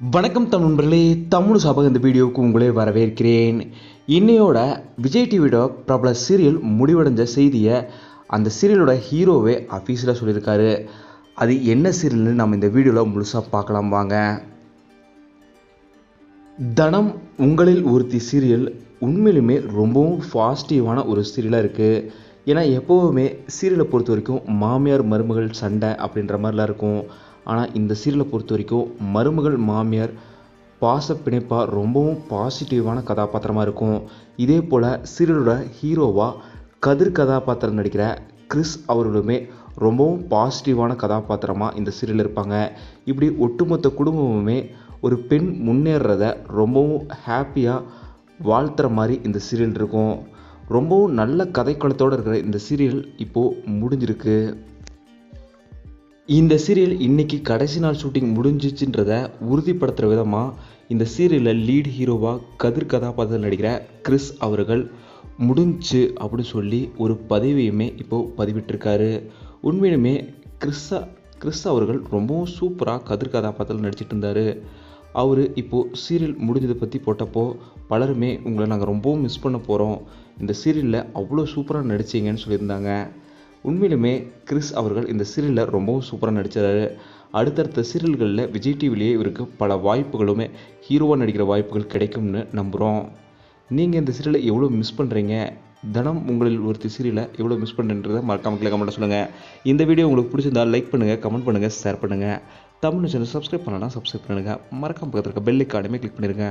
வணக்கம் தமிழ் நண்பர்களே, தமிழ் சாபக இந்த வீடியோவுக்கு உங்களே வரவேற்கிறேன். இன்னையோட விஜய் டிவியோட பிரபல சீரியல் முடிவடைஞ்ச செய்தியை அந்த சீரியலோட ஹீரோவே அஃபீஷியலாக சொல்லியிருக்காரு. அது என்ன சீரியல்னு நம்ம இந்த வீடியோவில் முழுசாக பார்க்கலாம் வாங்க. தனம் உங்களில் ஒருத்தி சீரியல் உண்மையிலுமே ரொம்பவும் பாசிட்டிவான ஒரு சீரியலாக இருக்குது. ஏன்னா எப்போவுமே சீரியலை பொறுத்த வரைக்கும் மாமியார் மருமகள் சண்டை அப்படின்ற மாதிரிலாம் இருக்கும். ஆனால் இந்த சீரியலை பொறுத்த வரைக்கும் மருமகள் மாமியார் பாச பிணைப்பாக ரொம்பவும் பாசிட்டிவான கதாபாத்திரமாக இருக்கும். இதே போல் சீரியலோட ஹீரோவாக கதிர் கதாபாத்திரம் நடிக்கிற கிறிஸ் அவர்களுமே ரொம்பவும் பாசிட்டிவான கதாபாத்திரமாக இந்த சீரியலில் இருப்பாங்க. இப்படி ஒட்டுமொத்த குடும்பமுமே ஒரு பெண் முன்னேறத ரொம்பவும் ஹாப்பியாக வாழ்த்துற மாதிரி இந்த சீரியல் இருக்கும். ரொம்பவும் நல்ல கதைக்களத்தோடு இருக்கிற இந்த சீரியல் இப்போது முடிஞ்சிருக்கு. இந்த சீரியல் இன்றைக்கி கடைசி நாள் ஷூட்டிங் முடிஞ்சிச்சுன்றதை உறுதிப்படுத்துகிற விதமாக இந்த சீரியலில் லீட் ஹீரோவாக கதிர் கதாபாத்திரத்தில் நடிக்கிற கிறிஸ் அவர்கள் முடிஞ்சு அப்படின்னு சொல்லி ஒரு பதிவையுமே இப்போது பதிவிட்டிருக்காரு. உண்மையிலுமே கிறிஸ் அவர்கள் ரொம்பவும் சூப்பராக கதிர் கதாபாத்திரத்தில் நடிச்சிட்டு இருந்தார். அவர் இப்போது சீரியல் முடிஞ்சதை பற்றி போட்டப்போ பலருமே உங்களை நாங்கள் ரொம்பவும் மிஸ் பண்ண போகிறோம், இந்த சீரியலில் அவ்வளோ சூப்பராக நடிச்சிங்கன்னு சொல்லியிருந்தாங்க. உண்மையிலுமே கிறிஸ் அவர்கள் இந்த சீரியலில் ரொம்பவும் சூப்பராக நடித்தார். அடுத்தடுத்த சீரியல்களில் விஜய் டிவிலேயே இவருக்கு பல வாய்ப்புகளுமே ஹீரோவாக நடிக்கிற வாய்ப்புகள் கிடைக்கும்னு நம்புகிறோம். நீங்கள் இந்த சீரியலை எவ்வளோ மிஸ் பண்ணுறீங்க, தனம் உங்களில் ஒருத்தி சீரியலை எவ்வளோ மிஸ் பண்ணுறதை மறக்காம கமெண்ட்டில் சொல்லுங்கள். இந்த வீடியோ உங்களுக்கு பிடிச்சிருந்தால் லைக் பண்ணுங்கள், கமெண்ட் பண்ணுங்கள், ஷேர் பண்ணுங்கள். தமிழ் சேனல் சப்ஸ்கிரைப் பண்ணலாம், சப்ஸ்கிரைப் பண்ணுங்கள். மறக்காம பக்கத்தில் இருக்க பெல் ஐகானையுமே கிளிக் பண்ணிடுங்க.